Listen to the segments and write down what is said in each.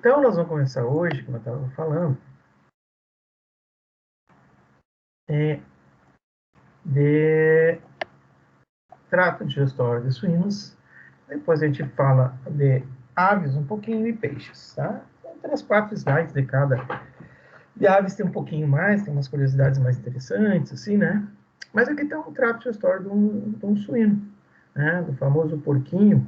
Então, nós vamos começar hoje, como eu estava falando, de trato digestório de suínos. Depois a gente fala de aves um pouquinho e peixes, tá? São 3, 4 slides de cada. De aves tem um pouquinho mais, tem umas curiosidades mais interessantes, assim, né? Mas aqui tem um trato digestório de um suíno, né? Do famoso porquinho.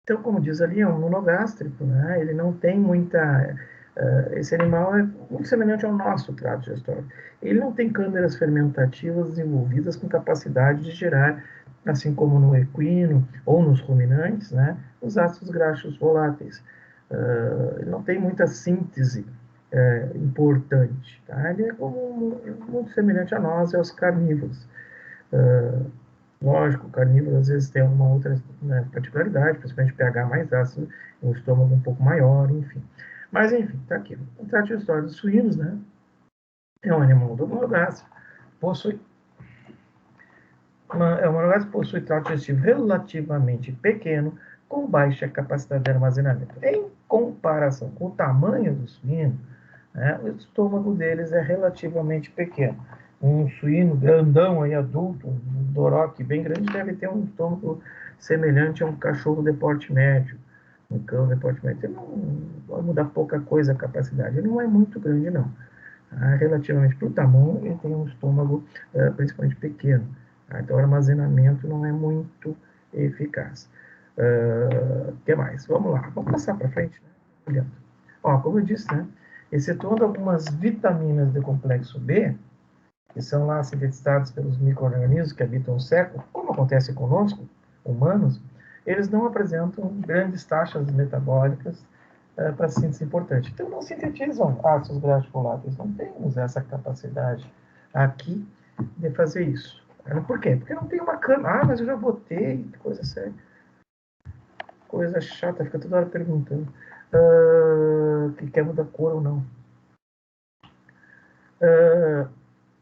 Então, como diz ali, é um monogástrico, né? Ele não tem muita... esse animal é muito semelhante ao nosso trato digestório. Ele não tem câmeras fermentativas desenvolvidas com capacidade de gerar, assim como no equino ou nos ruminantes, né? Os ácidos graxos voláteis. Ele não tem muita síntese importante, tá? Ele é como muito semelhante a nós e aos carnívoros. Lógico, o carnívoro às vezes tem alguma outra, né, particularidade, principalmente pH mais ácido, um estômago um pouco maior, enfim. Mas, enfim, tá aqui. O trato digestório dos suínos, né? É um animal do monogástrico, possui possui trato digestivo relativamente pequeno, com baixa capacidade de armazenamento. Em comparação com o tamanho do suíno, né, o estômago deles é relativamente pequeno. Um suíno grandão, aí, adulto, um doroque bem grande, deve ter um estômago semelhante a um cachorro de porte médio, um cão de porte médio. Ele não vai mudar pouca coisa a capacidade, ele não é muito grande, não. Relativamente para o tamanho, ele tem um estômago principalmente pequeno. Então, o armazenamento não é muito eficaz. O que mais? Vamos lá, vamos passar para frente, né? Olhando. Ó, como eu disse, né? Excetuando algumas vitaminas do complexo B, que são lá sintetizadas pelos micro-organismos que habitam o século, como acontece conosco, humanos, eles não apresentam grandes taxas metabólicas para síntese importante. Então, não sintetizam ácidos graxos voláteis, não temos essa capacidade aqui de fazer isso. Por quê? Porque não tem uma câmera. Mas eu já botei, coisa séria. Coisa chata, fica toda hora perguntando que quer mudar cor ou não.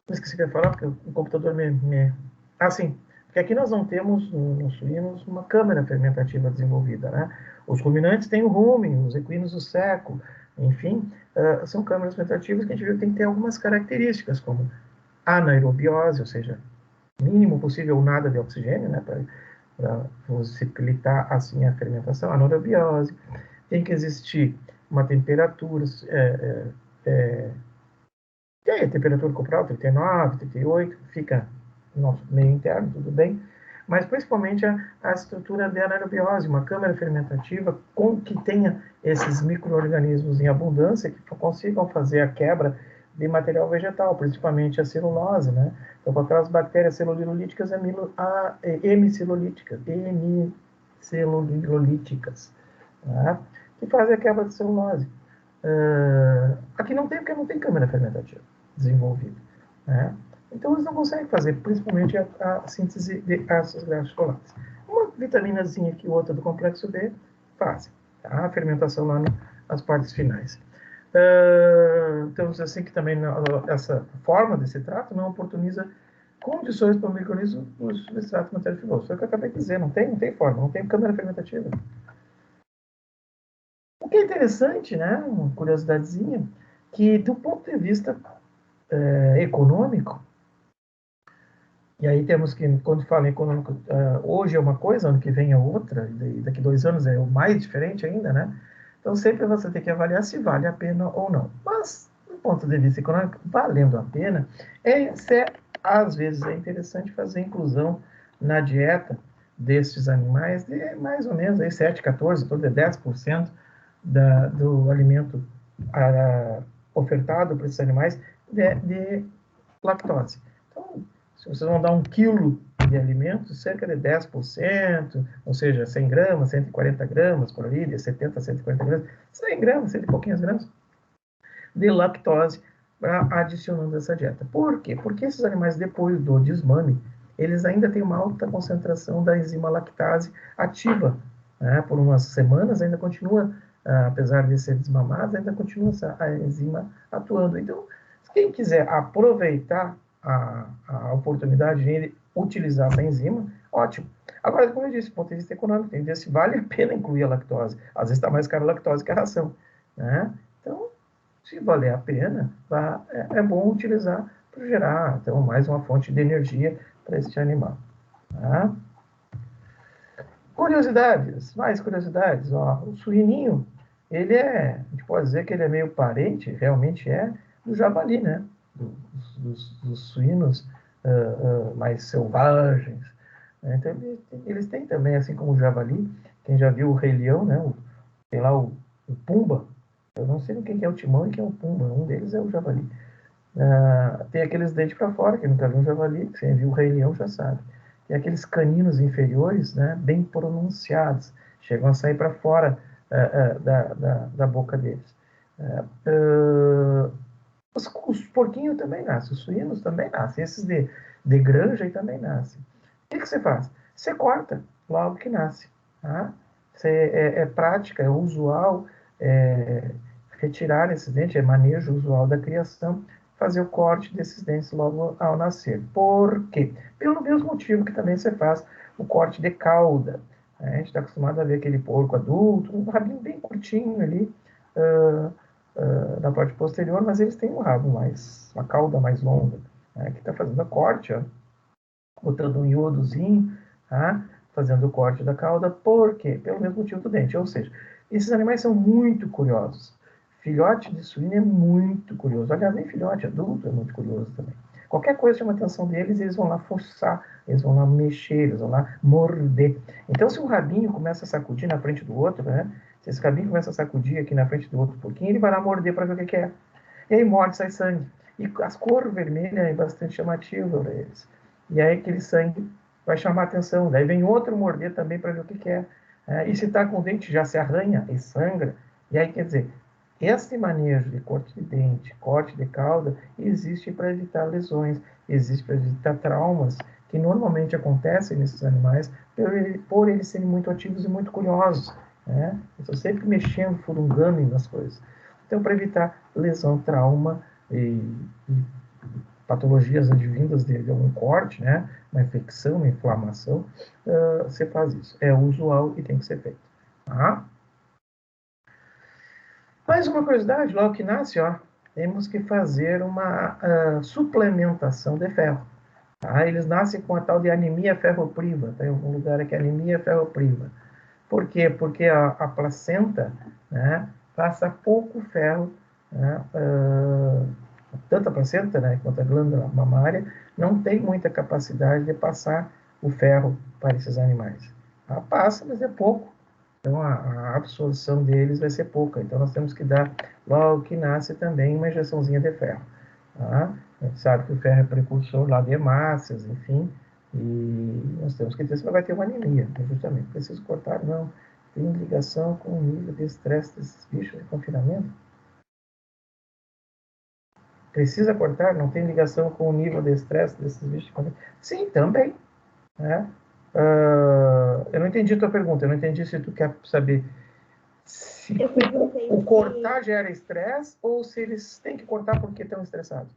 Não esqueci o que eu ia falar, porque o computador Ah, sim. Porque aqui nós não temos, nos suínos, uma câmara fermentativa desenvolvida, né? Os ruminantes têm o rumen, os equinos o seco, enfim, são câmaras fermentativas que a gente viu que tem que ter algumas características, como anaerobiose, ou seja, mínimo possível nada de oxigênio, né, para possibilitar assim a fermentação, a anaerobiose. Tem que existir uma temperatura, e aí a temperatura corporal, 39, 38, fica no nosso meio interno, tudo bem, mas principalmente a estrutura de anaerobiose, uma câmara fermentativa que tenha esses micro-organismos em abundância que consigam fazer a quebra de material vegetal, principalmente a celulose, né? Então, com aquelas bactérias celulolíticas hemicelulíticas, tá? Que fazem a quebra de celulose. Aqui não tem, porque não tem câmara fermentativa desenvolvida, né? Então, eles não conseguem fazer, principalmente, a síntese de ácidos graxos voláteis. Uma vitaminazinha aqui, outra do complexo B, fazem, tá? A fermentação lá nas partes finais. Temos assim que também essa forma desse trato não oportuniza condições para o microorganismo no substrato matéria fibroso. Foi o que eu acabei de dizer, não tem forma, não tem câmara fermentativa. O que é interessante, né, uma curiosidadezinha, que do ponto de vista econômico, e aí temos que, quando fala em econômico, hoje é uma coisa, ano que vem é outra, e daqui 2 anos é o mais diferente ainda, né? Então sempre você tem que avaliar se vale a pena ou não. Mas, do ponto de vista econômico, valendo a pena, às vezes é interessante fazer inclusão na dieta destes animais de mais ou menos aí 7, 14, todo de 10% do alimento ofertado para esses animais de lactose. Então, se vocês vão dar 1 quilo de alimento, cerca de 10%, ou seja, 100 gramas, 140 gramas por ali, de 70 a 140 gramas, 100 gramas, 100 e pouquinhos gramas de lactose adicionando essa dieta. Por quê? Porque esses animais, depois do desmame, eles ainda têm uma alta concentração da enzima lactase ativa. Né? Por umas semanas ainda continua, apesar de ser desmamado, ainda continua a enzima atuando. Então, quem quiser aproveitar a oportunidade de utilizar essa enzima, ótimo. Agora, como eu disse, do ponto de vista econômico, tem que ver se vale a pena incluir a lactose. Às vezes está mais caro a lactose que a ração, né? Então, se valer a pena, é bom utilizar para gerar, então, mais uma fonte de energia para esse animal. Tá? Curiosidades, mais curiosidades. Ó, o suininho, a gente pode dizer que ele é meio parente, realmente do javali, né? Dos suínos mais selvagens. Né? Então, eles têm também, assim como o javali, quem já viu o Rei Leão, né? Tem lá o Pumba, eu não sei quem é o Timão e quem é o Pumba, um deles é o javali. Tem aqueles dentes para fora, que nunca viu um javali, que você viu o Rei Leão já sabe. Tem aqueles caninos inferiores, né, bem pronunciados, chegam a sair para fora da boca deles. Os porquinhos também nascem, os suínos também nascem, esses de granja aí também nascem. O que você faz? Você corta logo que nasce. Tá? É prática, é usual retirar esses dentes, é manejo usual da criação, fazer o corte desses dentes logo ao nascer. Por quê? Pelo mesmo motivo que também você faz o corte de cauda. A gente está acostumado a ver aquele porco adulto, um rabinho bem curtinho ali, na parte posterior, mas eles têm um rabo uma cauda mais longa. Né? Aqui está fazendo a corte, ó, botando um iodozinho, tá? Fazendo o corte da cauda, por quê? Pelo mesmo motivo do dente. Ou seja, esses animais são muito curiosos. Filhote de suíno é muito curioso. Aliás, nem filhote, adulto é muito curioso também. Qualquer coisa chama a atenção deles, eles vão lá forçar, eles vão lá mexer, eles vão lá morder. Então, se um rabinho começa a sacudir na frente do outro, né? Se esse rabinho começa a sacudir aqui na frente do outro um pouquinho, ele vai lá morder para ver o que é. E aí morde, sai sangue. E as cor vermelha é bastante chamativa para eles. E aí aquele sangue vai chamar a atenção. Daí vem outro morder também para ver o que é. E se está com o dente, já se arranha e sangra. E aí, quer dizer, esse manejo de corte de dente, corte de cauda, existe para evitar lesões, existe para evitar traumas que normalmente acontecem nesses animais por eles serem muito ativos e muito curiosos. Né? Estão sempre mexendo, furungando nas coisas. Então, para evitar lesão, trauma e patologias advindas de algum corte, né, uma infecção, uma inflamação, você faz isso. É usual e tem que ser feito. Tá? Mais uma curiosidade, logo que nasce, ó, temos que fazer uma suplementação de ferro. Tá? Eles nascem com a tal de anemia ferropriva. Tem um lugar aqui, anemia ferropriva. Por quê? Porque a placenta, né, passa pouco ferro, né, tanto a placenta, né, quanto a glândula mamária, não tem muita capacidade de passar o ferro para esses animais. Ela passa, mas é pouco. Então, a absorção deles vai ser pouca. Então, nós temos que dar, logo que nasce, também uma injeçãozinha de ferro. Tá? A gente sabe que o ferro é precursor lá de hemácias, enfim, e nós temos que ter, senão vai ter uma anemia, justamente. Preciso cortar, não. Tem ligação com o nível de estresse desses bichos de confinamento? Precisa cortar? Não tem ligação com o nível de estresse desses bichos de confinamento? Sim, também. Né? Eu não entendi a tua pergunta, eu não entendi se tu quer saber se eu perguntei o cortar gera estresse ou se eles têm que cortar porque estão estressados.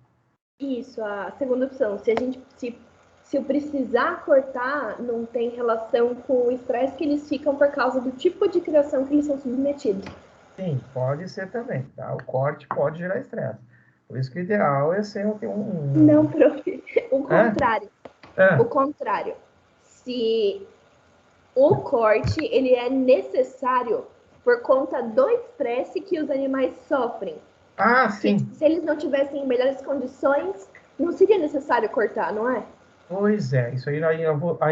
Isso, a segunda opção. Se o precisar cortar, não tem relação com o estresse que eles ficam por causa do tipo de criação que eles são submetidos. Sim, pode ser também. Tá? O corte pode gerar estresse. Por isso que o ideal é ser Não, prof. O contrário. É? O contrário. Se o corte ele é necessário por conta do estresse que os animais sofrem. Sim. Se eles não tivessem em melhores condições, não seria necessário cortar, não é? Pois é, isso aí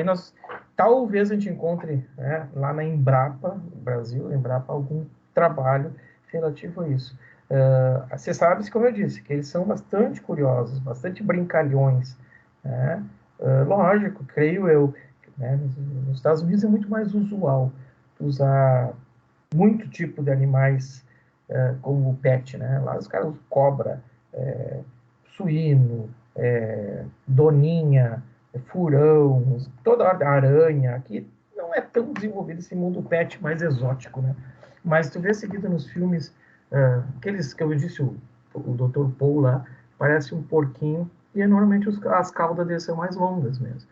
nós talvez a gente encontre, né, lá na Embrapa, no Brasil, Embrapa, algum trabalho relativo a isso. Você sabe, como eu disse, que eles são bastante curiosos, bastante brincalhões, né? Lógico, creio eu, né, nos Estados Unidos é muito mais usual usar muito tipo de animais como pet, né? Lá os caras cobra, suíno, doninha, furão, toda a aranha. Aqui não é tão desenvolvido esse mundo pet mais exótico, né? Mas tu vê seguido nos filmes, aqueles que eu disse, o Dr. Paul lá, parece um porquinho, e normalmente as caudas deles são mais longas mesmo.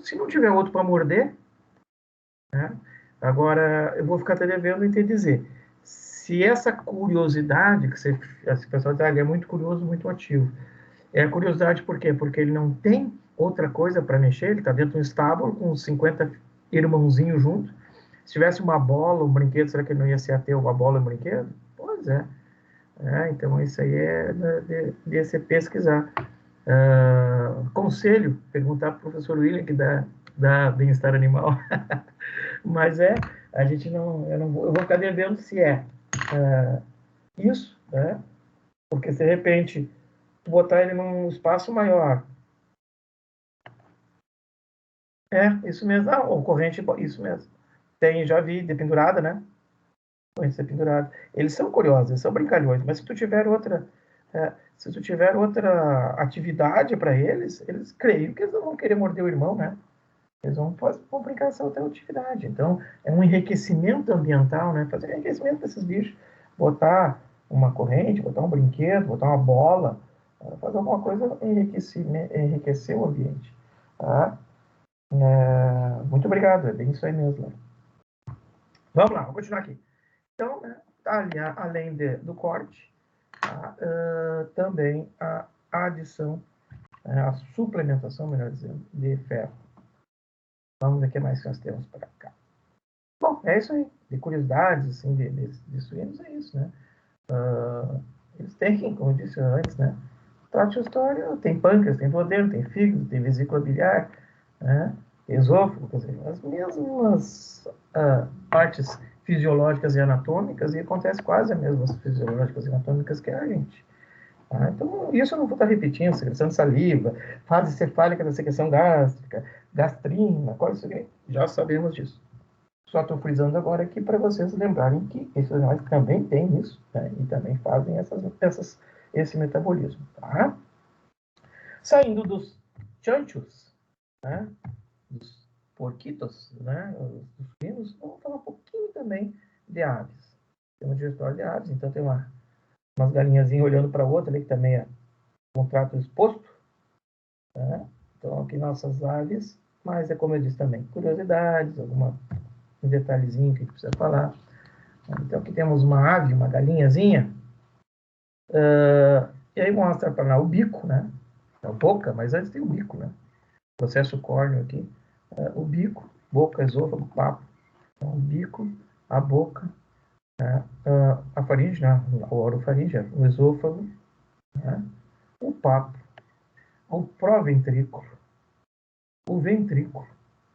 Se não tiver outro para morder, né? Agora, eu vou ficar até devendo em te dizer, se essa curiosidade, que você, esse pessoal diz, ele é muito curioso, muito ativo. É curiosidade por quê? Porque ele não tem outra coisa para mexer, ele está dentro de um estábulo com 50 irmãozinhos juntos. Se tivesse uma bola, um brinquedo, será que ele não ia ser ateu, uma bola e um brinquedo? Pois é. Então, isso aí é de se pesquisar. Conselho, perguntar para o professor William, que dá bem-estar animal. Mas a gente não, eu vou ficar devendo se isso, né? Porque se de repente botar ele num espaço maior, isso mesmo, o corrente, isso mesmo. Já vi de pendurada, né? Corrente pendurada. Eles são curiosos, eles são brincalhões, mas se tu tiver outra atividade para eles creio que eles não vão querer morder o irmão, né? Eles vão brincar essa outra atividade. Então, é um enriquecimento ambiental, né? Fazer enriquecimento desses bichos. Botar uma corrente, botar um brinquedo, botar uma bola, fazer alguma coisa enriquecer o ambiente. Tá? Muito obrigado, é bem isso aí mesmo. Vamos lá, vamos continuar aqui. Então, além do corte, também a adição, a suplementação, melhor dizendo, de ferro. Vamos ver o que mais nós temos para cá. Bom, é isso aí. De curiosidades, assim, de suínos, é isso, né? Eles têm, como eu disse antes, né? Tracheostório, tem pâncreas, tem duodeno, tem fígado, tem vesícula biliar, né? Esôfago, quer dizer, as mesmas partes fisiológicas e anatômicas, e acontece quase as mesmas fisiológicas e anatômicas que a gente. Tá? Então, isso eu não vou estar repetindo, secreção de saliva, fase cefálica da secreção gástrica, gastrina, qual isso aqui? Já sabemos disso. Só estou frisando agora aqui para vocês lembrarem que esses animais também têm isso, né? E também fazem esse metabolismo. Tá? Saindo dos chanchos, né? Dos porquitos, né? Dos suínos, vamos falar um pouquinho também de aves. Tem um digestório de aves, então tem umas galinhazinhas olhando para outra ali, que também é um trato exposto. Né? Então, aqui nossas aves, mas é como eu disse também, curiosidades, um detalhezinho que a gente precisa falar. Então, aqui temos uma ave, uma galinhazinha, e aí mostra para lá o bico, né? A boca, mas antes tem o bico, né? Processo córneo aqui. O bico, boca, esôfago, papo. Então, o bico, a boca, né? A faringe, né? A orofaringe, o esôfago, né? O papo, o proventrículo, o ventrículo,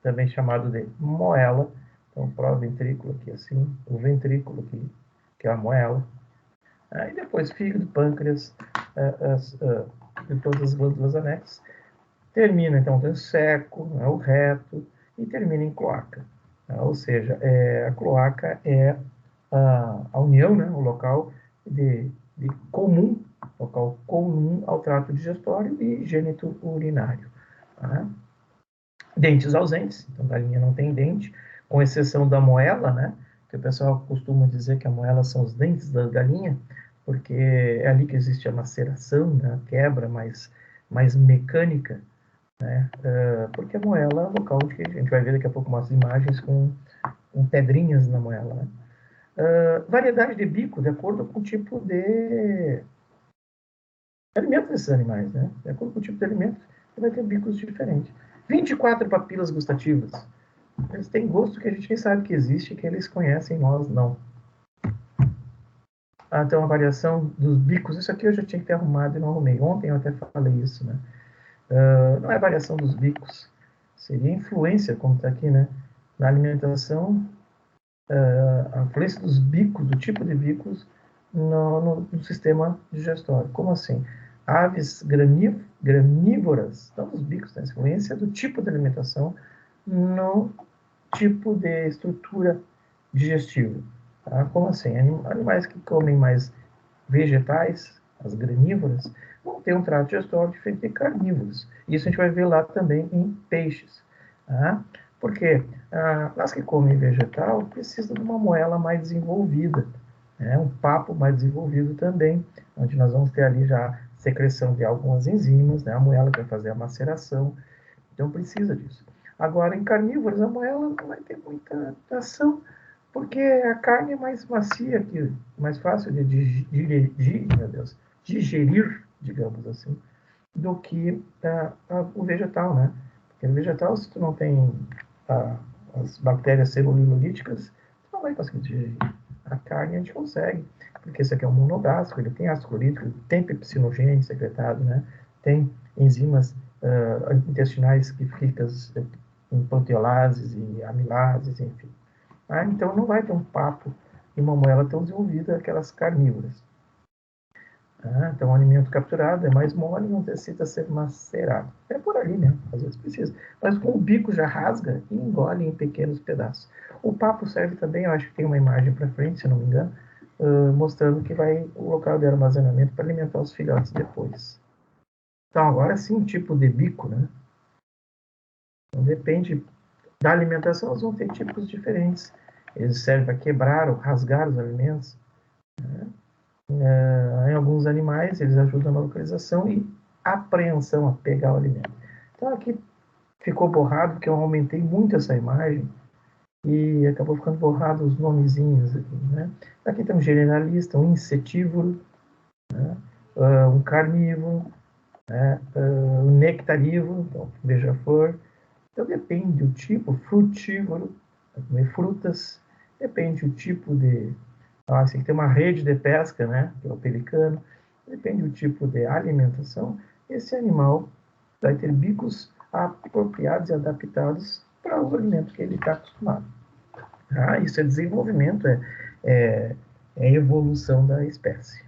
também chamado de moela. Então, o proventrículo aqui assim, o ventrículo aqui, que é a moela. E depois fígado, pâncreas, e todas as glândulas anexas. Termina, então, no seco, né, o reto, e termina em cloaca. Ou seja, a cloaca é a união, né, o local local comum ao trato digestório e gênito urinário. Tá? Dentes ausentes, então a galinha não tem dente, com exceção da moela, né, que o pessoal costuma dizer que a moela são os dentes da galinha, porque é ali que existe a maceração, né, a quebra mais mecânica, né, porque a moela é um local que a gente vai ver daqui a pouco umas imagens com pedrinhas na moela. Né. Variedade de bico, de acordo com o tipo de alimento desses animais, né? De acordo com o tipo de alimento, você vai ter bicos diferentes. 24 papilas gustativas. Eles têm gosto que a gente nem sabe que existe, que eles conhecem, nós não. Então, a variação dos bicos, isso aqui eu já tinha que ter arrumado e não arrumei. Ontem eu até falei isso, né? Não é variação dos bicos, seria influência, como está aqui, né? Na alimentação, a influência dos bicos, do tipo de bicos, no sistema digestório. Como assim? Aves granívoras, então os bicos têm influência do tipo de alimentação no tipo de estrutura digestiva. Tá? Como assim? Animais que comem mais vegetais, as granívoras, vão ter um trato digestório diferente de carnívoros. Isso a gente vai ver lá também em peixes. Tá? Porque as que comem vegetal precisam de uma moela mais desenvolvida, né? Um papo mais desenvolvido também, onde nós vamos ter ali já secreção de algumas enzimas, né? A moela que vai fazer a maceração, Então precisa disso. Agora, em carnívoros, a moela não vai ter muita ação, porque a carne é mais macia, mais fácil de digerir, digamos assim, do que o vegetal, né? Porque no vegetal, se tu não tem as bactérias celulolíticas, tu não vai conseguir digerir. A carne a gente consegue, porque esse aqui é um monogástrico, ele tem ácido clorídrico, ele tem pepsinogênio secretado, né? Tem enzimas intestinais que ficam em proteolases e amilases, enfim. Então não vai ter um papo e uma moela tão desenvolvida aquelas carnívoras. Então o alimento capturado é mais mole, não necessita ser macerado. É por ali, né? Às vezes precisa. Mas com o bico já rasga e engole em pequenos pedaços. O papo serve também, eu acho que tem uma imagem para frente, se não me engano, mostrando que vai o local de armazenamento para alimentar os filhotes depois. Então agora sim, o tipo de bico, né? Então, depende da alimentação, eles vão ter tipos diferentes. Eles servem para quebrar ou rasgar os alimentos. Né? Em alguns animais, eles ajudam na localização e apreensão, a pegar o alimento. Então, aqui ficou borrado, porque eu aumentei muito essa imagem e acabou ficando borrado os nomezinhos aqui, né? Aqui tem um generalista, um insetívoro, né? Um carnívoro, né? Um nectarívoro, então, beija-flor. Então, depende do tipo, frutívoro, vai comer frutas, depende do tipo de... esse aqui tem uma rede de pesca, né, que é o pelicano, depende do tipo de alimentação, esse animal vai ter bicos apropriados e adaptados para o alimento que ele está acostumado. Isso é desenvolvimento, é evolução da espécie.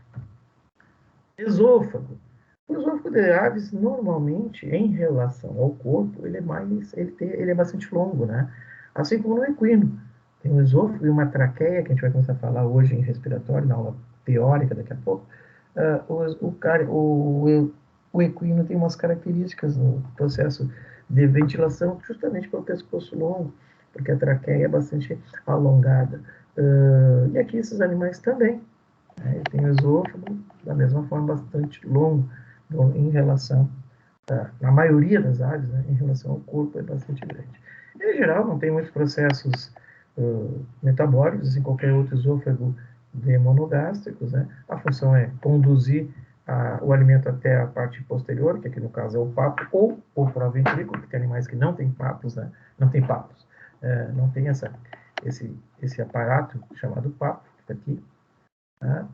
Esôfago. O esôfago de aves, normalmente, em relação ao corpo, ele é bastante longo, né? Assim como no equino. Tem um esôfago e uma traqueia, que a gente vai começar a falar hoje em respiratório, na aula teórica daqui a pouco. O equino tem umas características no processo de ventilação, justamente pelo pescoço longo, porque a traqueia é bastante alongada. E aqui esses animais também. Ele tem o esôfago, da mesma forma, bastante longo em relação, na maioria das aves, né, em relação ao corpo, é bastante grande. Em geral, não tem muitos processos metabólicos, assim, qualquer outro esôfago de monogástricos, né? A função é conduzir o alimento até a parte posterior, que aqui no caso é o papo, ou o proventrico, que tem animais que não têm papos, né? Não tem papos, não tem esse aparato chamado papo, que está aqui, né?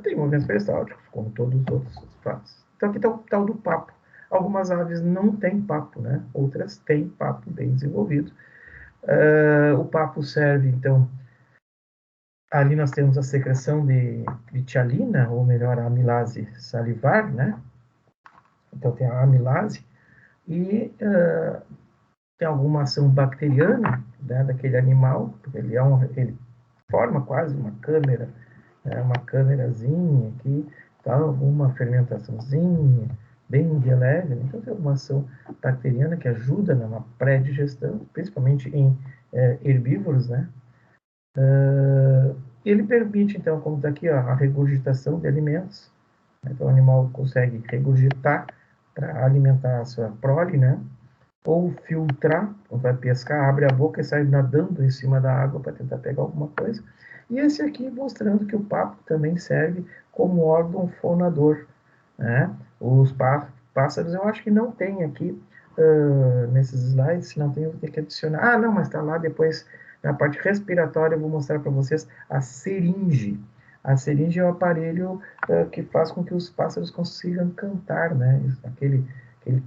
Tem movimentos peristálticos, como todos os outros fazem. Então aqui está o tal do papo. Algumas aves não têm papo, né? Outras têm papo bem desenvolvido. O papo serve, então, ali nós temos a secreção de tialina, ou melhor, a amilase salivar, né? Então tem a amilase e tem alguma ação bacteriana, né, daquele animal, porque ele forma quase uma câmera, uma câmerazinha aqui, tá? Alguma fermentaçãozinha, bem de leve, né? Então tem alguma ação bacteriana que ajuda na pré-digestão, principalmente em herbívoros, né? Ele permite, então, como está aqui, ó, a regurgitação de alimentos. Então o animal consegue regurgitar para alimentar a sua prole, né? Ou filtrar, ou vai pescar, abre a boca e sai nadando em cima da água para tentar pegar alguma coisa. E esse aqui mostrando que o papo também serve como órgão fonador, né? Os pássaros, eu acho que não tem aqui nesses slides, se não tem, eu vou ter que adicionar. Não, mas está lá depois, na parte respiratória, eu vou mostrar para vocês a seringe. A seringe é o aparelho que faz com que os pássaros consigam cantar, né? Aquele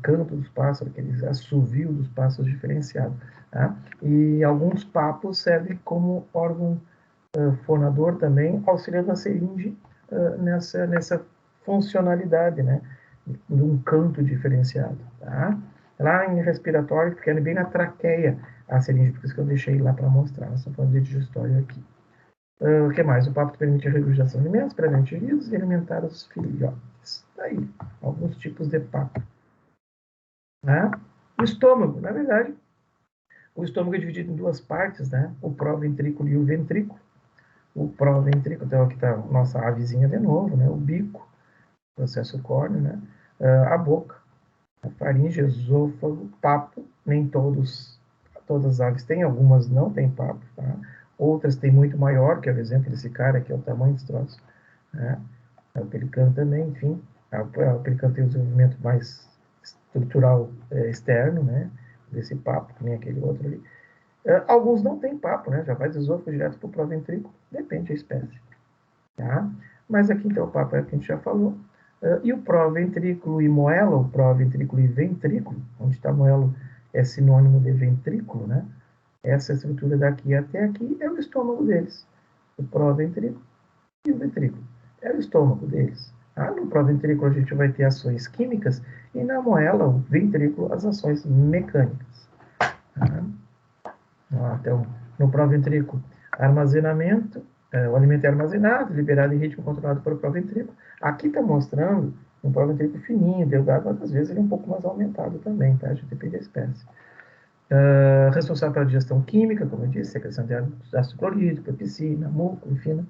canto dos pássaros, aquele assovio dos pássaros diferenciado. Tá? E alguns papos servem como órgão fonador também, auxiliando a seringe nessa funcionalidade, né? De um canto diferenciado. Tá? Lá em respiratório, porque é bem na traqueia a seringe, por isso que eu deixei lá para mostrar. Nós estamos falando de digestório aqui. O que mais? O papo permite a regurgitação de alimentos previamente ingeridos e alimentar os filhotes. Daí, alguns tipos de papo. Né? O estômago, na verdade, o estômago é dividido em duas partes, né? O proventrículo e o ventrículo. O proventrículo, então aqui está a nossa avezinha de novo, né? O bico, processo córneo, né? A boca, A faringe, esôfago, papo, nem todas as aves têm, algumas não têm papo, tá? Outras têm muito maior, que é o exemplo desse cara, que é o tamanho desse troço, né? O pelicano também, enfim. O pelicano tem um desenvolvimento mais estrutural externo, né? Desse papo, que nem aquele outro ali. Alguns não têm papo, né? Já vai do esôfago direto para o proventrículo, depende da espécie, tá? Mas aqui então o papo é o que a gente já falou. E o proventrículo e moela, o proventrículo e ventrículo, onde está moelo é sinônimo de ventrículo, né? Essa estrutura daqui até aqui é o estômago deles. O proventrículo e o ventrículo. É o estômago deles. No proventrículo a gente vai ter ações químicas e na moela, o ventrículo, as ações mecânicas. Então, no proventrículo, armazenamento, o alimento é armazenado, liberado em ritmo controlado pelo proventrículo. Aqui está mostrando um proventrículo fininho, delgado, mas às vezes ele é um pouco mais aumentado também, tá? A gente depende da espécie. Responsável pela digestão química, como eu disse, secreção de ácido clorídrico, pepsina, muco, enfim.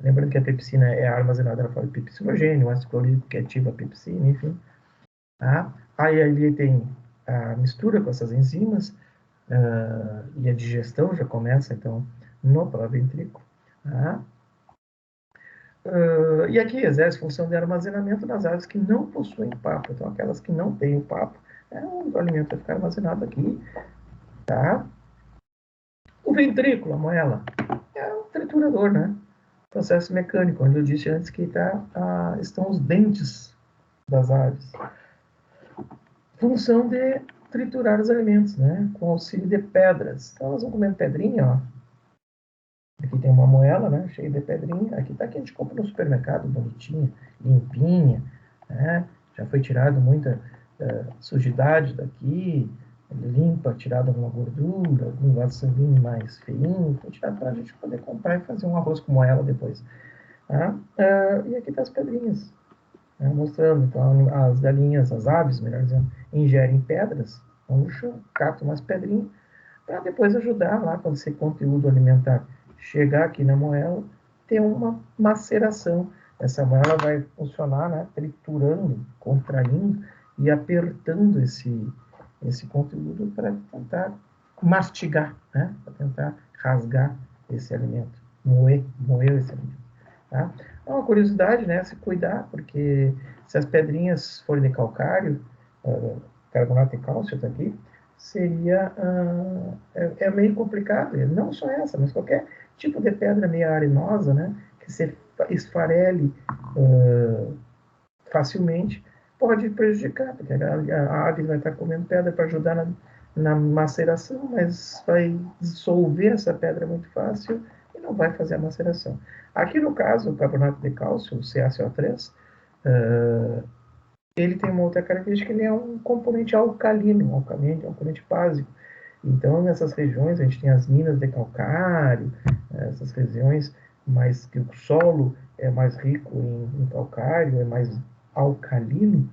Lembrando que a pepsina é armazenada na forma de pepsinogênio, o ácido clorídrico que ativa a pepsina, enfim. Aí ali tem a mistura com essas enzimas, e a digestão já começa, então, no proventrículo. E aqui exerce função de armazenamento nas aves que não possuem papo. Então, aquelas que não têm o papo, o alimento vai ficar armazenado aqui, tá? O ventrículo, a moela, é um triturador, né? Processo mecânico, onde eu disse antes que estão os dentes das aves. Função de triturar os alimentos, né? Com auxílio de pedras. Então, elas vão comendo pedrinha, ó. Aqui tem uma moela, né? Cheia de pedrinha. Aqui tá que a gente compra no supermercado, bonitinha, limpinha, né? Já foi tirado muita sujidade daqui, limpa, tirado alguma gordura, algum vaso sanguíneo mais feinho, foi tirado para a gente poder comprar e fazer um arroz com moela depois. E aqui tá as pedrinhas, né? Mostrando, então, as galinhas, as aves, melhor dizendo, ingerem pedras, vão no chão, catam umas pedrinhas, para depois ajudar lá, quando esse conteúdo alimentar chegar aqui na moela, ter uma maceração. Essa moela vai funcionar, né, triturando, contraindo e apertando esse conteúdo para tentar mastigar, né, para tentar rasgar esse alimento, moer esse alimento. Tá? É uma curiosidade, né, se cuidar, porque se as pedrinhas forem de calcário, carbonato de cálcio está aqui, seria meio complicado. Não só essa, mas qualquer tipo de pedra meio arenosa, né, que se esfarele facilmente, pode prejudicar, porque a ave vai estar comendo pedra para ajudar na maceração, mas vai dissolver essa pedra muito fácil e não vai fazer a maceração. Aqui no caso, o carbonato de cálcio, o CaCO3, ele tem uma outra característica, ele é um componente alcalino, um componente básico. Então, nessas regiões, a gente tem as minas de calcário, essas regiões mais que o solo é mais rico em calcário, é mais alcalino,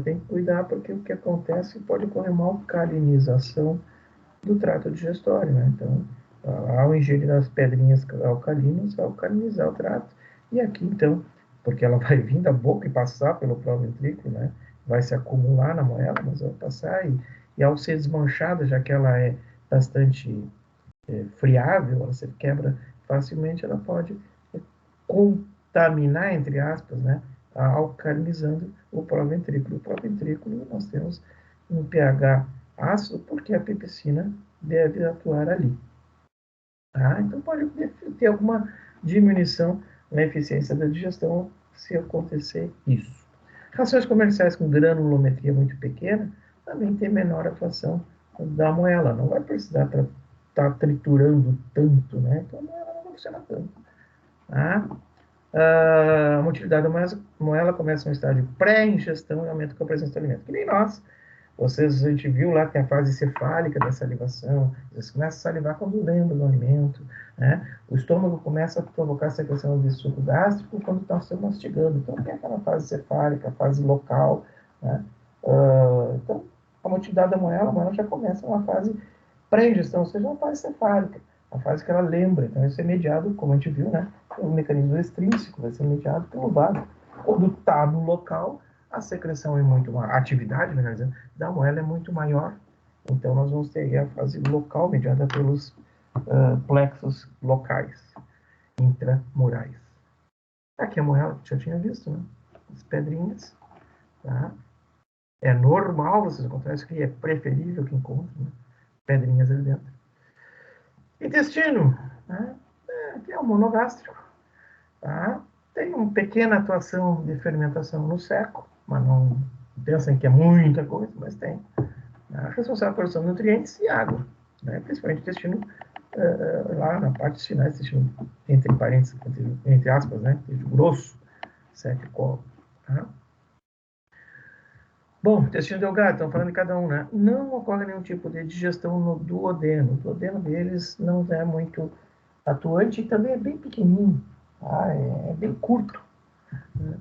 tem que cuidar porque o que acontece pode ocorrer uma alcalinização do trato digestório, né? Então, ao ingerir as pedrinhas alcalinas, vai alcalinizar o trato. E aqui, então, porque ela vai vir da boca e passar pelo proventrículo, né? Vai se acumular na moela, mas vai passar e ao ser desmanchada, já que ela é bastante friável, ela se quebra facilmente, ela pode contaminar, entre aspas, né? Alcalinizando o proventrículo. O proventrículo, nós temos um pH ácido, porque a pepsina deve atuar ali. Então, pode ter alguma diminuição na eficiência da digestão se acontecer isso. Rações comerciais com granulometria muito pequena também tem menor atuação da moela. Não vai precisar estar triturando tanto, né? Então, a moela não vai funcionar tanto. A motilidade da moela começa no estágio pré-ingestão e aumenta com a presença do alimento. Que nem nós. A gente viu lá que tem a fase cefálica da salivação, você começa a salivar quando lembra do alimento, né? O estômago começa a provocar a secreção de suco gástrico quando está se mastigando. Então, tem aquela fase cefálica, a fase local, né? Então, a motilidade da moela, a moela já começa uma fase pré-ingestão, ou seja, uma fase cefálica, a fase que ela lembra. Então, isso é mediado, como a gente viu, né? O mecanismo extrínseco vai ser mediado pelo vaso. Quando está no local, a secreção é muito maior, a atividade, melhor dizendo, da moela é muito maior. Então, nós vamos ter a fase local mediada pelos plexos locais, intramurais. Aqui a moela, já tinha visto, né? As pedrinhas, tá? É normal vocês encontrarem isso aqui, é preferível que encontrem, né? Pedrinhas ali dentro. Intestino, né? Aqui é o monogástrico, tá? Tem uma pequena atuação de fermentação no seco, mas não pensem que é muita coisa, mas tem. Responsável pela produção de nutrientes e água, né? Principalmente o intestino lá na parte final, intestino entre parênteses, entre aspas, né? Intestino grosso, seco e colo. Tá? Bom, intestino delgado, estamos falando de cada um, né? Não ocorre nenhum tipo de digestão no duodeno. O duodeno deles não é muito atuante e também é bem pequenininho, tá? É bem curto. Né?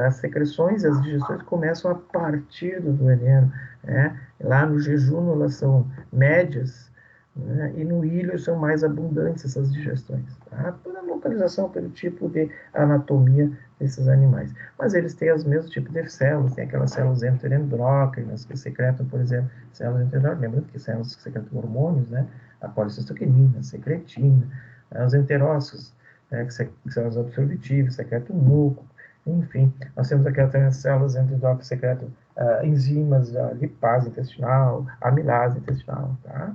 As secreções, as digestões começam a partir do duodeno, né? Lá no jejum elas são médias, né? E no ilho são mais abundantes essas digestões, tá? Pela localização, pelo tipo de anatomia desses animais. Mas eles têm os mesmos tipos de células, tem aquelas células enteroendócrinas que secretam, por exemplo, células enteroendócrinas, lembrando que células que secretam hormônios, né? A colicistoquinina, a secretina, os enterócitos, né? Que são os absorvitivos, secretam muco, enfim, nós temos aqui também as células endócrinas que secretam enzimas, a lipase intestinal, a amilase intestinal, tá?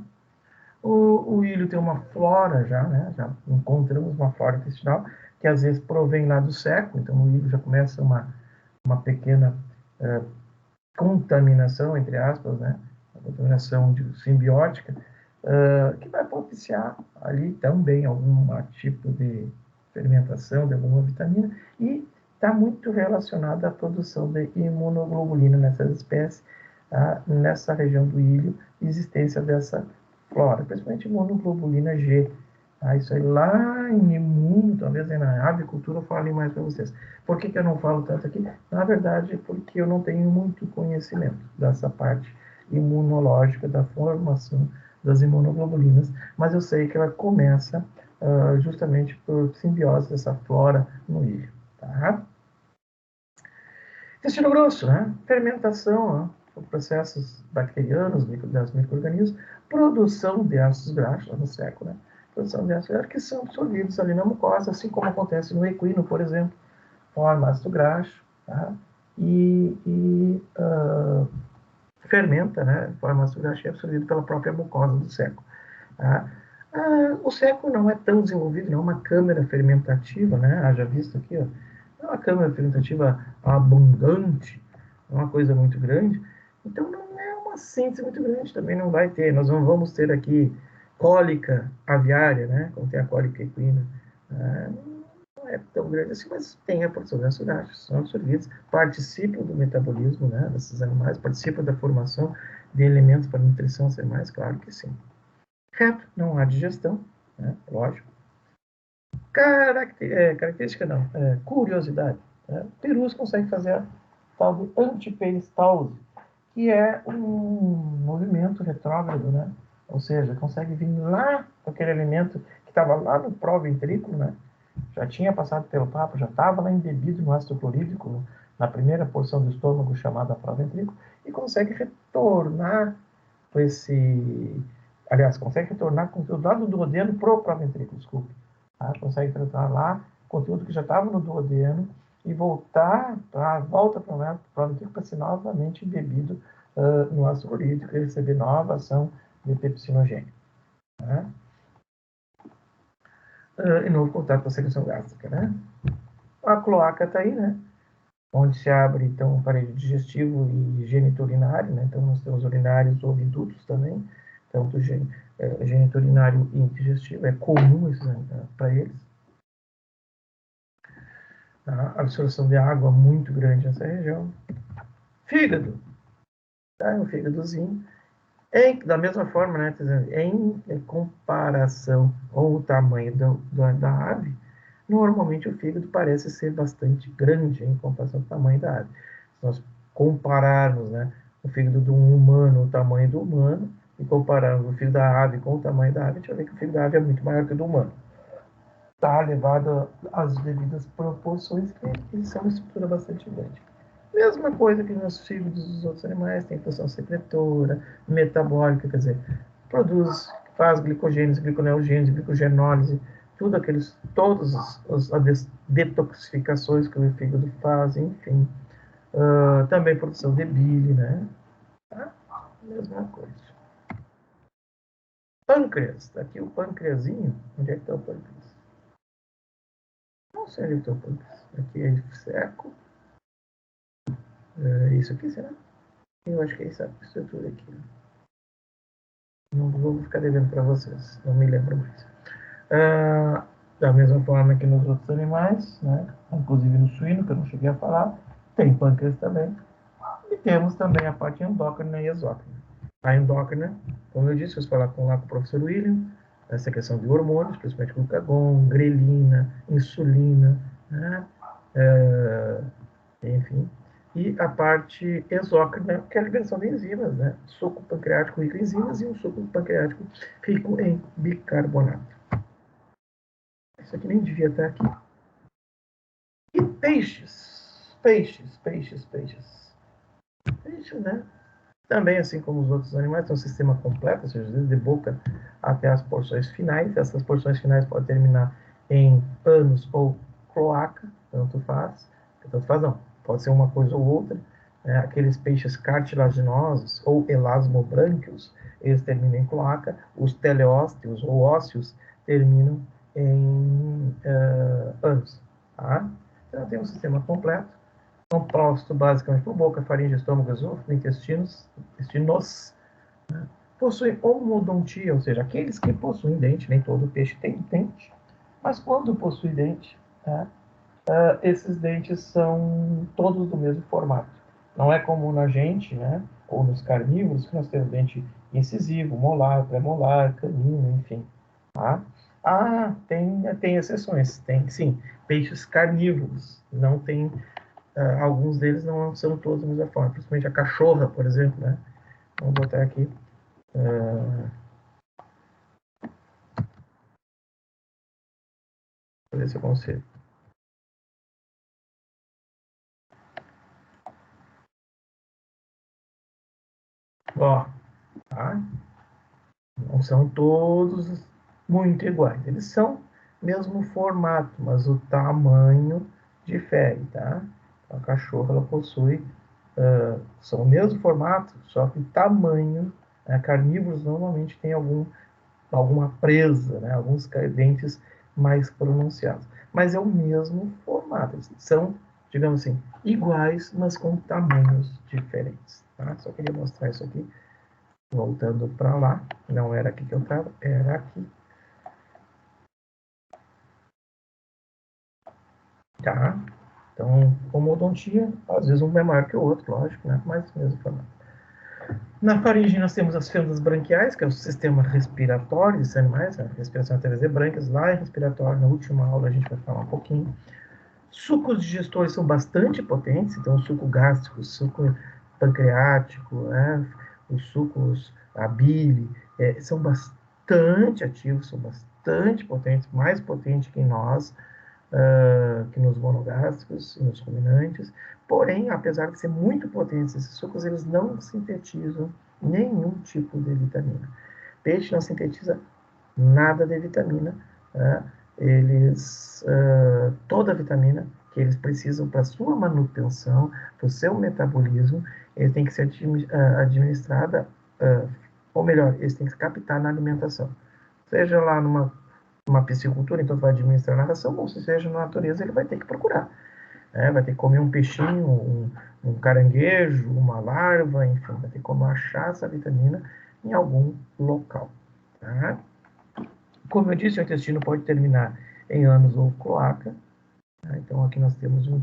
O ilho tem uma flora já, né? Já encontramos uma flora intestinal que às vezes provém lá do seco, então o ilho já começa uma pequena contaminação, entre aspas, né? Uma contaminação simbiótica, que vai propiciar ali também algum tipo de fermentação de alguma vitamina e está muito relacionada à produção de imunoglobulina nessas espécies, tá? Nessa região do ilho, existência dessa flora, principalmente imunoglobulina G. Tá? Isso aí lá em imuno, talvez na avicultura eu fale mais para vocês. Por que eu não falo tanto aqui? Na verdade, porque eu não tenho muito conhecimento dessa parte imunológica, da formação das imunoglobulinas, mas eu sei que ela começa justamente por simbiose dessa flora no ilho. Tá? Intestino grosso, né? Fermentação, processos bacterianos, das micro-organismos, produção de ácidos graxos, lá no seco, né? Produção de ácidos graxos que são absorvidos ali na mucosa, assim como acontece no equino, por exemplo, forma ácido graxo, tá? Fermenta, né? Forma ácido graxo e é absorvido pela própria mucosa do seco. Tá? O seco não é tão desenvolvido, não é uma câmara fermentativa, né? Haja visto aqui, ó, é uma câmara fermentativa abundante, é uma coisa muito grande, então não é uma síntese muito grande, também não vai ter, nós não vamos ter aqui cólica aviária, né? Como tem a cólica equina, não é tão grande assim, mas tem a produção de ácidos graxos, são absorvidos, participam do metabolismo, né, desses animais, participam da formação de elementos para nutrição dos animais, claro que sim. Reto, não há digestão, né? Lógico. Característica não, curiosidade. Né? Perus consegue fazer a tal de antiperistalse, que é um movimento retrógrado, né? Ou seja, consegue vir lá com aquele alimento que estava lá no proventrículo, né? Já tinha passado pelo papo, já estava lá embebido no ácido clorídrico, na primeira porção do estômago chamada proventrículo, e consegue retornar com esse... Aliás, consegue retornar conteúdo lá do duodeno para o proventrículo, desculpe. Tá? Consegue retornar lá conteúdo que já estava no duodeno e volta para o proventrículo para ser novamente embebido no ácido clorídrico e receber nova ação de pepsinogênica. Tá? E novo contato com a secreção gástrica, né? A cloaca está aí, né? Onde se abre, então, o aparelho digestivo e geniturinário, né? Então, nós temos urinários ou dutos também, tanto geniturinário e digestivo, é comum para eles. A absorção de água muito grande nessa região. Fígado, tá? Um fígadozinho. Da mesma forma, né? Em comparação com o tamanho da ave, normalmente o fígado parece ser bastante grande em comparação com o tamanho da ave. Se nós compararmos, né, o fígado de um humano, o tamanho do humano, e compararmos o fígado da ave com o tamanho da ave, a gente vai ver que o fígado da ave é muito maior que o do humano. Está levado às devidas proporções, que eles são uma estrutura bastante grande. Mesma coisa que nos fígados dos outros animais, tem função secretora, metabólica, quer dizer, produz, faz glicogênese, gliconeogênese, glicogenólise, tudo aqueles, todas as detoxificações que o fígado faz, enfim. Também produção de bile, né? Tá? Mesma coisa. Pâncreas, tá aqui o pâncreasinho. Onde é que está o pâncreas? Não sei onde está o pâncreas. Aqui é seco. Isso aqui, será? Eu acho que é essa estrutura aqui. Não vou ficar devendo para vocês, não me lembro mais. Da mesma forma que nos outros animais, né? Inclusive no suíno, que eu não cheguei a falar, tem pâncreas também. E temos também a parte endócrina e exócrina. A endócrina, como eu disse, vocês falaram lá com o professor William, a secreção de hormônios, principalmente glucagon, grelina, insulina, né? Enfim. E a parte exócrina, que é a liberação de enzimas, né? Suco pancreático rico em enzimas e um suco pancreático rico em bicarbonato. Isso aqui nem devia estar aqui. E peixes. Peixes, né? Também, assim como os outros animais, tem um sistema completo, ou seja, desde boca até as porções finais. Essas porções finais podem terminar em ânus ou cloaca, tanto faz. Tanto faz não, pode ser uma coisa ou outra. Aqueles peixes cartilaginosos ou elasmobrânquios, eles terminam em cloaca. Os teleósteos ou ósseos terminam em ânus. Tá? Então, tem um sistema completo composto basicamente por boca, faringe, estômago, esôfago, intestinos, né? Possuem homodontia, ou seja, aqueles que possuem dente, nem todo peixe tem dente, mas quando possui dente, tá? Esses dentes são todos do mesmo formato. Não é como na gente, né? Ou nos carnívoros, que nós temos dente incisivo, molar, premolar, canino, enfim. Tá? Tem exceções. Tem, sim, peixes carnívoros. Não tem alguns deles não são todos da mesma forma, principalmente a cachorra, por exemplo, né? Vamos botar aqui. Para ver se eu consigo. Ó, tá? Não são todos muito iguais. Eles são mesmo formato, mas o tamanho difere, tá? A cachorra, ela possui são o mesmo formato, só que o tamanho, né? Carnívoros normalmente tem alguma presa, né? Alguns dentes mais pronunciados. Mas é o mesmo formato. Eles são, digamos assim, iguais, mas com tamanhos diferentes. Tá? Só queria mostrar isso aqui. Voltando para lá. Não era aqui que eu estava, era aqui. Tá? Então, homodontia, às vezes um é maior que o outro, lógico, né? Mas mesmo formato. Na faringe nós temos as fendas branquiais, que é o sistema respiratório dos animais, a respiração através de brânquias, lá é respiratório, na última aula a gente vai falar um pouquinho. Sucos digestores são bastante potentes, então o suco gástrico, o suco pancreático, né, os sucos, a bile, são bastante ativos, são bastante potentes, mais potentes que nós, que nos monogástricos e nos ruminantes. Porém, apesar de ser muito potentes esses sucos, eles não sintetizam nenhum tipo de vitamina. Peixe não sintetiza nada de vitamina, né? Toda a vitamina que eles precisam para sua manutenção, para o seu metabolismo, ele tem que ser administrada, ou melhor, eles têm que captar na alimentação. Seja lá numa piscicultura, então vai administrar na ração, ou se seja na natureza, ele vai ter que procurar. Né? Vai ter que comer um peixinho, um caranguejo, uma larva, enfim, vai ter como achar essa vitamina em algum local. Tá? Como eu disse, o intestino pode terminar em ânus ou cloaca. Tá? Então, aqui nós temos um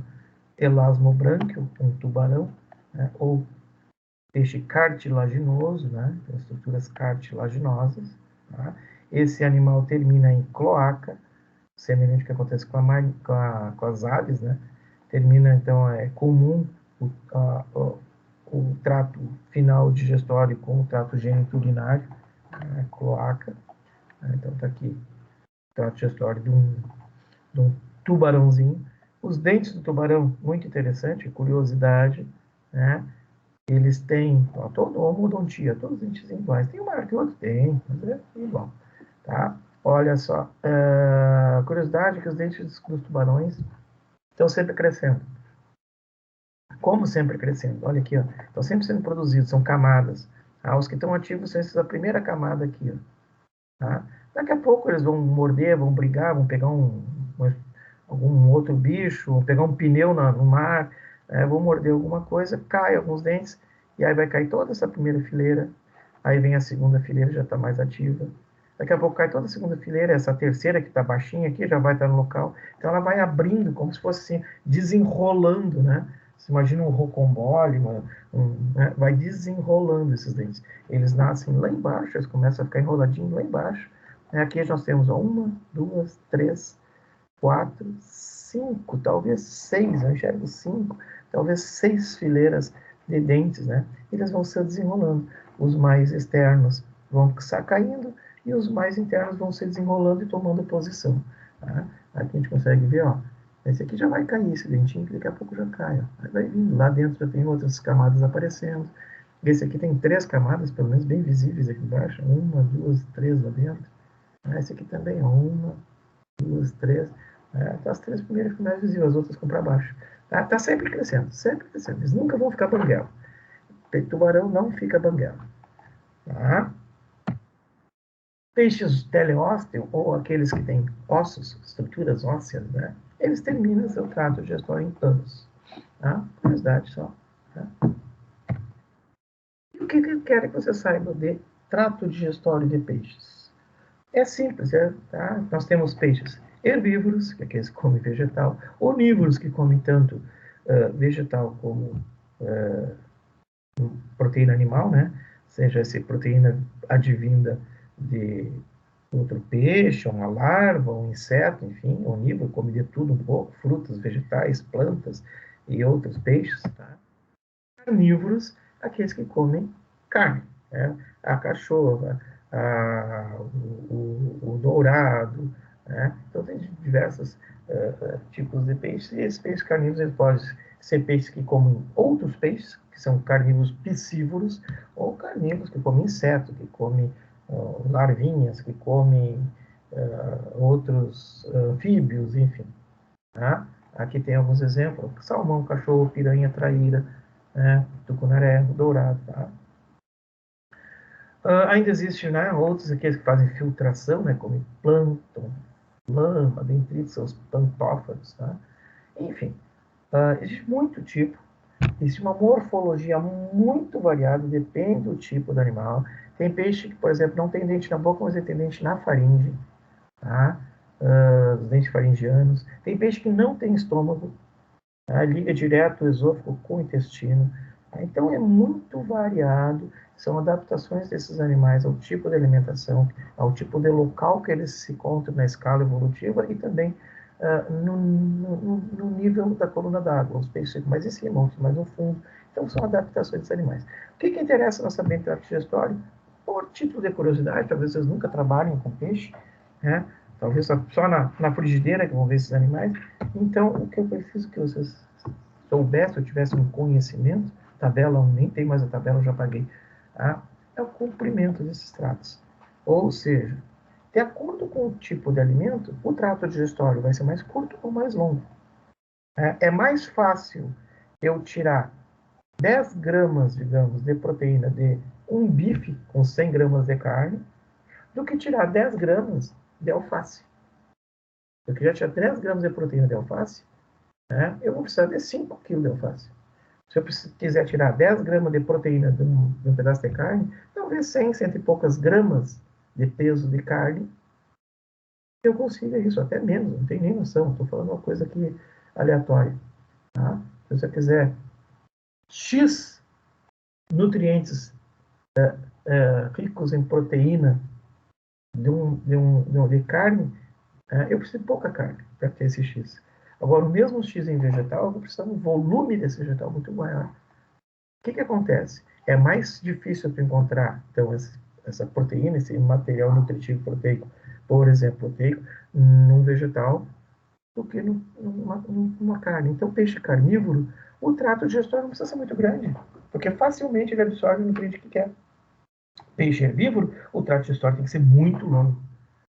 elasmobrânquio, um tubarão, né? Ou peixe cartilaginoso, né? Tem estruturas cartilaginosas. Tá? Esse animal termina em cloaca, semelhante ao que acontece com as aves, né? Termina, então, é comum o trato final digestório com o trato geniturinário, né? Cloaca. Então, está aqui trato digestório de um tubarãozinho. Os dentes do tubarão, muito interessante, curiosidade, né? Eles têm, ó, todo homodontia, todos os dentes iguais. Tem um maior que o outro, tem, mas é igual, tá? Olha só, curiosidade que os dentes dos tubarões estão sempre crescendo. Como sempre crescendo? Olha aqui, ó, estão sempre sendo produzidos, são camadas. Tá? Os que estão ativos são esses da primeira camada aqui, ó. Tá? Daqui a pouco eles vão morder, vão brigar, vão pegar algum outro bicho, vão pegar um pneu no mar, vão morder alguma coisa, cai alguns dentes, e aí vai cair toda essa primeira fileira, aí vem a segunda fileira, já está mais ativa. Daqui a pouco cai toda a segunda fileira, essa terceira que está baixinha aqui já vai estar no local. Então ela vai abrindo, como se fosse assim, desenrolando, né? Você imagina um rocambole, né? Vai desenrolando esses dentes. Eles nascem lá embaixo, eles começam a ficar enroladinhos lá embaixo. Aqui nós temos ó, 1, 2, 3, 4, 5, talvez 6, eu enxergo 5, talvez 6 fileiras de dentes, né? Eles vão se desenrolando. Os mais externos vão caindo e os mais internos vão se desenrolando e tomando posição. Tá? Aqui a gente consegue ver, ó, esse aqui já vai cair, esse dentinho, que daqui a pouco já cai. Ó. Aí vai vindo, lá dentro já tem outras camadas aparecendo. Esse aqui tem 3 camadas, pelo menos bem visíveis aqui embaixo. 1, 2, 3 lá dentro. Esse aqui também, ó, 1, 2, 3. Tá as 3 primeiras ficam mais visíveis, as outras ficam para baixo. Tá sempre crescendo, sempre crescendo. Eles nunca vão ficar banguela. Tubarão não fica banguela. Tá? Peixes teleósteo, ou aqueles que têm ossos, estruturas ósseas, né? Eles terminam seu trato digestório em panos. Tá? Curiosidade só. Tá? E o que eu quero que você saiba de trato digestório de peixes? É simples, tá? Nós temos peixes herbívoros, que é aqueles que comem vegetal, onívoros, que comem tanto vegetal como proteína animal, né? Seja essa proteína advinda de outro peixe, uma larva, um inseto, enfim, onívoro, come de tudo um pouco, frutas, vegetais, plantas e outros peixes, tá? Carnívoros, aqueles que comem carne, né? A cachorra, o dourado, né? Então tem diversos tipos de peixes, e esses peixes carnívoros eles podem ser peixes que comem outros peixes, que são carnívoros piscívoros, ou carnívoros que comem inseto, que comem larvinhas, que comem outros anfíbios, enfim. Tá? Aqui tem alguns exemplos: salmão, cachorro, piranha, traíra, né? Tucunaré, dourado. Tá? Ainda existe, né, outros aqueles que fazem filtração, né, como plâncton, lama, dentre seus plantófaros. Tá? Enfim, existe muito tipo, existe uma morfologia muito variada, depende do tipo do animal. Tem peixe que, por exemplo, não tem dente na boca, mas ele tem dente na faringe. Tá? Os dentes faringianos. Tem peixe que não tem estômago, liga direto o esôfago com o intestino. Então é muito variado, são adaptações desses animais ao tipo de alimentação, ao tipo de local que eles se encontram na escala evolutiva e também no nível da coluna d'água. Os peixes ficam mais em cima, outros mais no fundo. Então são adaptações dos animais. O que interessa nós saber em trato digestório? Por título de curiosidade, talvez vocês nunca trabalhem com peixe, né? Talvez só na frigideira que vão ver esses animais. Então, o que eu preciso que vocês soubessem, ou tivessem um conhecimento, tabela, nem tem mais a tabela, eu já paguei, tá? É o comprimento desses tratos. Ou seja, de acordo com o tipo de alimento, o trato digestório vai ser mais curto ou mais longo. É mais fácil eu tirar 10 gramas, digamos, de proteína de um bife com 100 gramas de carne, do que tirar 10 gramas de alface. Eu queria tirar 10 gramas de proteína de alface, né? Eu vou precisar de 5 quilos de alface. Se eu quiser tirar 10 gramas de proteína de um pedaço de carne, talvez 100, cento e poucas gramas de peso de carne, eu consiga isso, até menos, não tenho nem noção, estou falando uma coisa aqui aleatória. Tá? Se você quiser X nutrientes ricos em proteína de carne, eu preciso de pouca carne para ter esse X. Agora, o mesmo X em vegetal, eu vou precisar de um volume desse vegetal muito maior. O que acontece? É mais difícil de encontrar, então, essa proteína, esse material nutritivo proteico, por exemplo, proteico, num vegetal, do que numa carne. Então, peixe carnívoro, o trato digestório não precisa ser muito grande, porque facilmente ele absorve o nutriente que quer. Peixe herbívoro, o trato digestório tem que ser muito longo.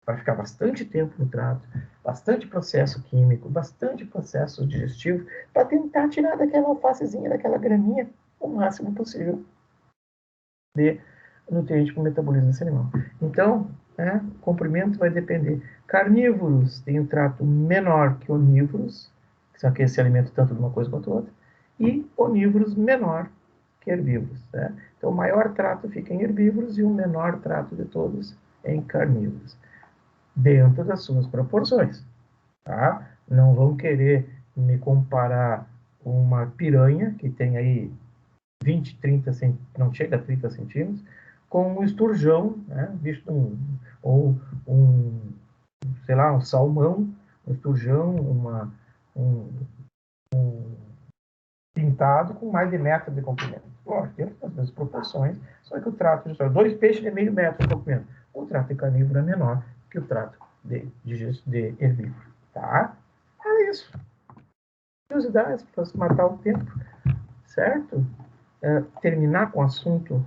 Vai ficar bastante tempo no trato, bastante processo químico, bastante processo digestivo, para tentar tirar daquela alfacezinha, daquela graminha, o máximo possível de nutriente para o metabolismo desse animal. Então, o comprimento vai depender. Carnívoros têm um trato menor que onívoros, que são aqueles que se alimentam tanto de uma coisa quanto outra, e onívoros menor que herbívoros. Né? Então, o maior trato fica em herbívoros e o menor trato de todos em carnívoros, dentro das suas proporções. Tá? Não vão querer me comparar uma piranha, que tem aí 20, 30 centímetros, não chega a 30 centímetros, com um esturjão, né? Ou sei lá, um salmão, um esturjão, um pintado com mais de metro de comprimento. Lógico, dentro das mesmas proporções, só que o trato de 2 peixes de meio metro de comprimento. O trato de carnívoro é menor que o trato de herbívoro. Tá? É isso. Curiosidades para matar o tempo, certo? Terminar com o assunto